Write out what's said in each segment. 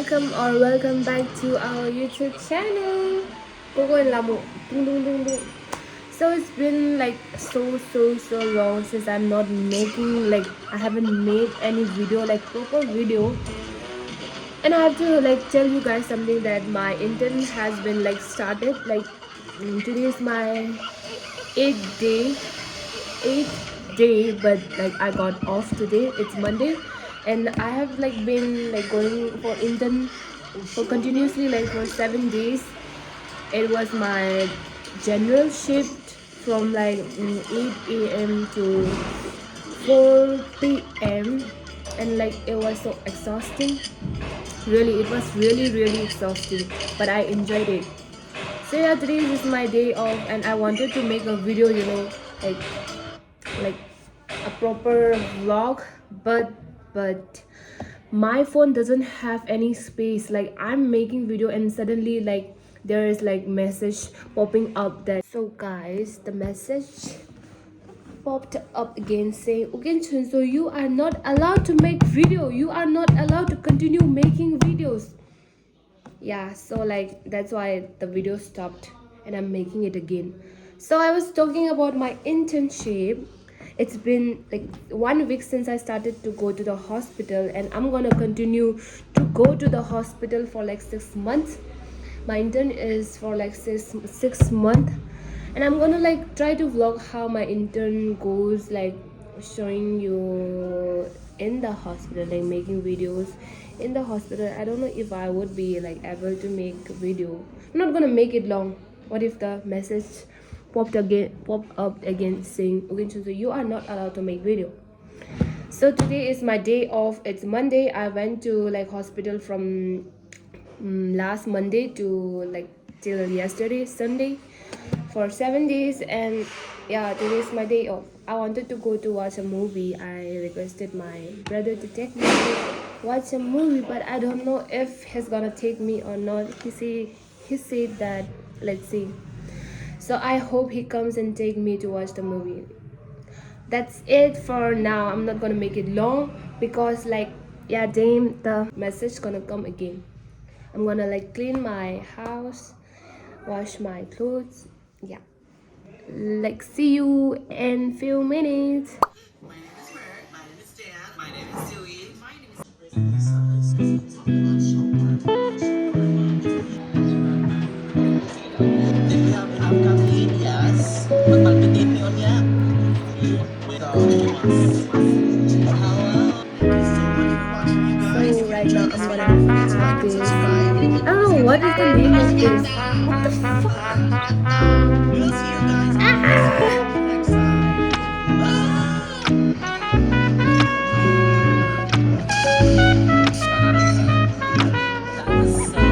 welcome back to our YouTube channel. So it's been like so long since I'm not making like I haven't made any video like proper video, and I have to like tell you guys something that my intern has been like started like today is my eighth day eighth day, but like I got off today. It's Monday, and I have like been like going for intern for continuously like for 7 days. It was my general shift from like 8 a.m. to 4 p.m. and like it was so exhausting. Really, it was really exhausting, but I enjoyed it. So yeah, today is my day off, and I wanted to make a video, like like a proper vlog, but my phone doesn't have any space. Like I'm making video and suddenly like there is like message popping up that, so guys, the message popped up again saying, okay, so you are not allowed to make video, you are not allowed to continue making videos. Yeah, so like that's why the video stopped and I'm making it again. So I was talking about my internship. It's been like 1 week since I started to go to the hospital, and I'm gonna continue to go to the hospital for like 6 months. My intern is for like six months, and I'm gonna like try to vlog how my intern goes, like showing you in the hospital, like making videos in the hospital. I don't know if I would be like able to make a video. I'm not gonna make it long. What if the message popped up again saying, okay, so you are not allowed to make video. So today is my day off. It's Monday. I went to like hospital from last Monday to like till yesterday Sunday for 7 days, and yeah, today is my day off. I wanted to go to watch a movie. I requested my brother to take me to watch a movie, but I don't know if he's gonna take me or not. He said that let's see. So I hope he comes and take me to watch the movie. That's it for now. I'm not gonna make it long because like, yeah, damn, the message gonna come again. I'm gonna like clean my house, wash my clothes. Yeah, like see you in few minutes. My name is Bert. My name is Dan. My name is Dewey. My name is... Did we have enough caffeine? Yes. Magpalpitin niyo niya. So right now I'm gonna have this. Oh, what is the name of this? What the fuck? We'll see you guys next time. That was so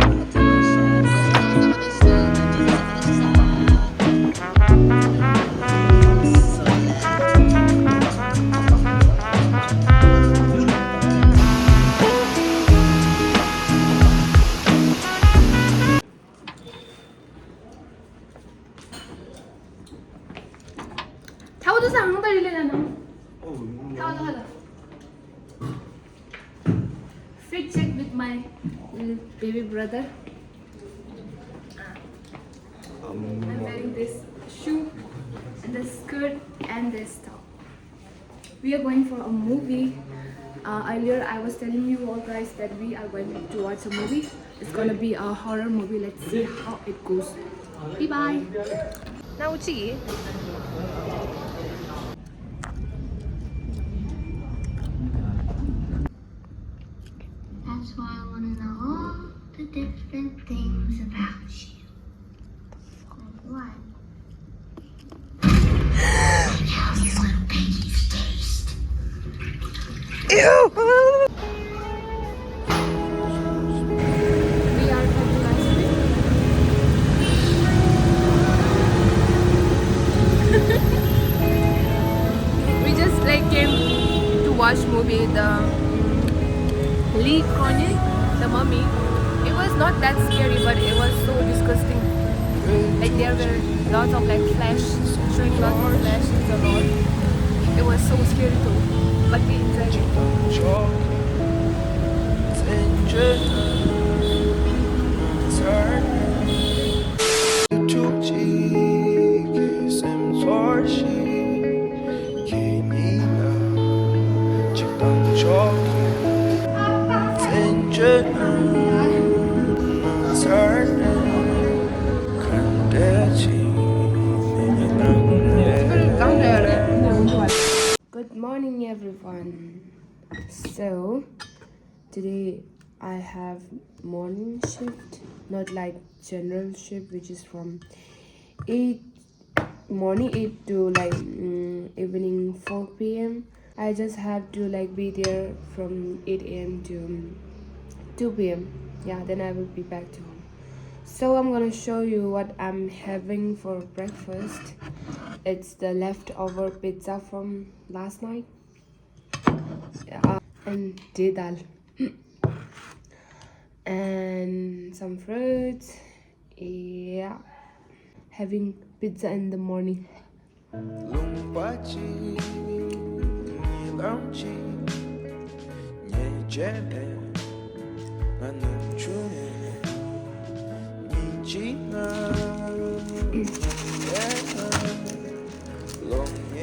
delicious. Fit check with my baby brother. I'm wearing this shoe and this skirt and this top. We are going for a movie. Earlier I was telling you all guys that we are going to watch a movie. It's gonna be a horror movie. Let's see how it goes. Bye bye. Now uchi. That's why I want to know all the different things about you. Like what? Like how these little piggies taste. Ew! We are we just like came to watch movie, the Lee Kanye, the mummy. It was not that scary, but it was so disgusting. Like there were lots of like flash, showing lots of flashes a lot. It was so scary too, but we enjoyed it. Good morning, everyone. So today I have morning shift, not like general shift, which is from 8 morning 8 to like evening 4 p.m. I just have to like be there from 8 a.m. to 2 p.m. Yeah, then I will be back to home. So I'm gonna show you what I'm having for breakfast. It's the leftover pizza from last night, and dal and some fruits. Yeah, having pizza in the morning.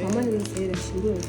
Mama didn't say that she would.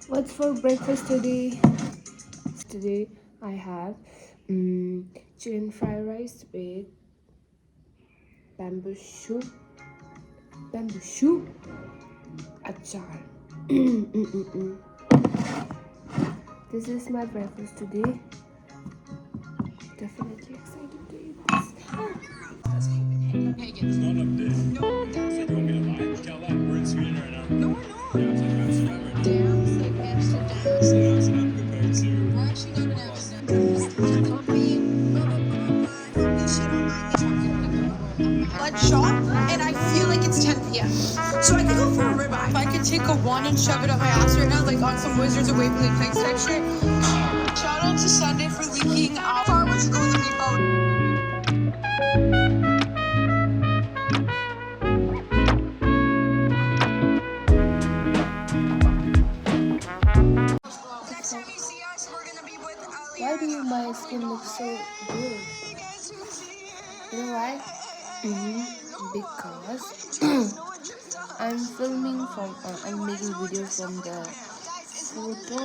What's for breakfast today? Today I have chicken fried rice with bamboo shoot, achar. This is my breakfast today. Definitely excited to eat this. It's not up there. No. So you want me to lie? Tell that we're in Sweden right now. No, we're not. Yeah, it's like Amsterdam right now. Damn, it's like Amsterdam. So Amsterdam compared to. We're actually not in Amsterdam. Blood shot, and I feel like it's 10 p.m. So I could go for a ribeye. If I could take a one and shove it up my ass right now, like on some Wizards of Waverly Place type shit. Shout out to Sunday for leaking out. Far was going to be Next time you see us, we're gonna be with Ali. Why do my skin look so good? You know why? Because I'm filming from, I'm making videos from the photo,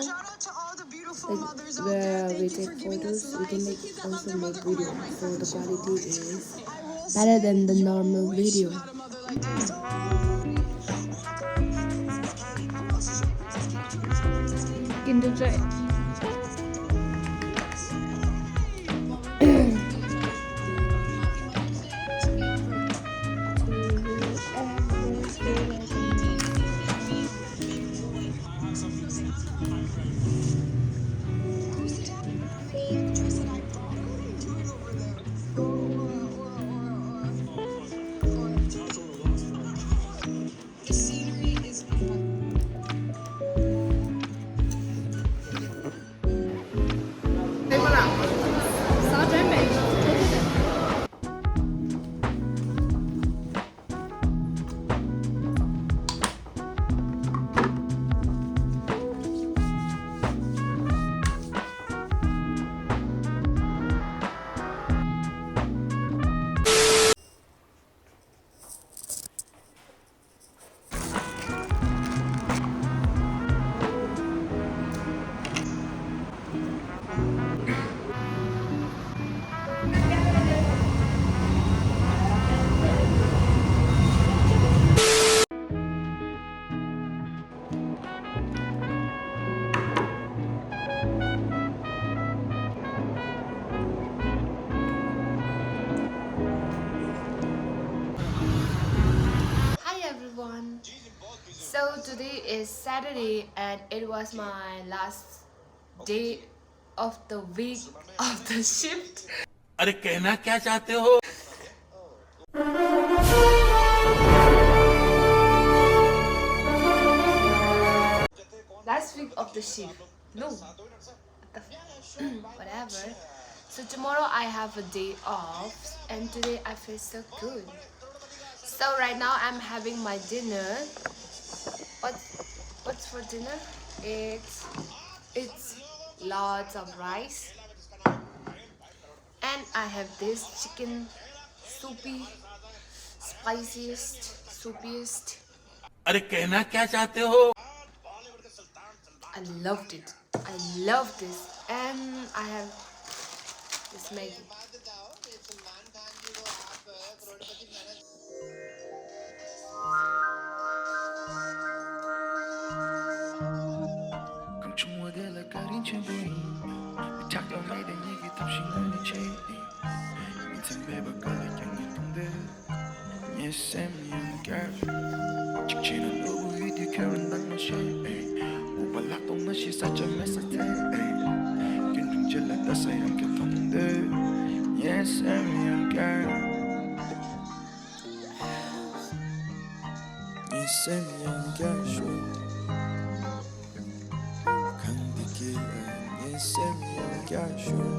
like where we take photos, we can also make videos. So the quality is better than the normal video. Kinderjoy. So today is Saturday and it was my last day of the week of the shift. अरे कहना क्या चाहते हो? the sheep. No, whatever. So tomorrow I have a day off, and today I feel so good. So right now I'm having my dinner. What's for dinner? It's lots of rice, and I have this chicken soupy, soupiest. अरे कहना क्या चाहते हो? I loved it. I love this, and I have this Maggie. 직진은 누구 위디 캐런단 맛이 오발락동 맛이 살짝 메시테 긴둥질라 따서 이렇게 떴는데 Yes, I'm your girl Yes, I'm your girl Shur 강디기 Yes, I'm your girl Shur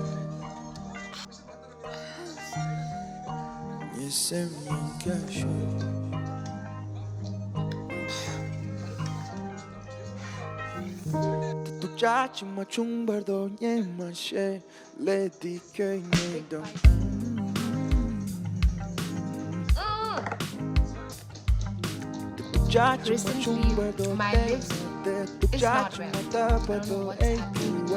Yes, I'm your girl Shur 짜증마 중발도 예마셰 레디 köngeyden 짜증마 중발도 my lips is not well. I don't know what's happening.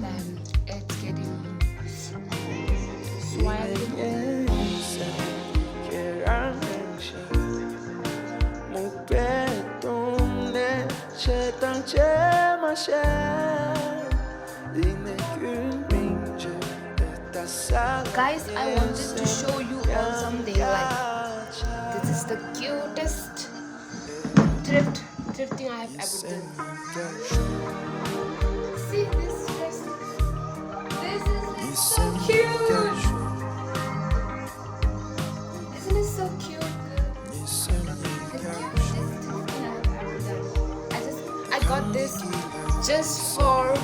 Then it's getting swollen. Guys, I wanted to show you all something like this is the cutest thrifting I have ever done. See this dress? This is so cute. Isn't it so cute? I got this just for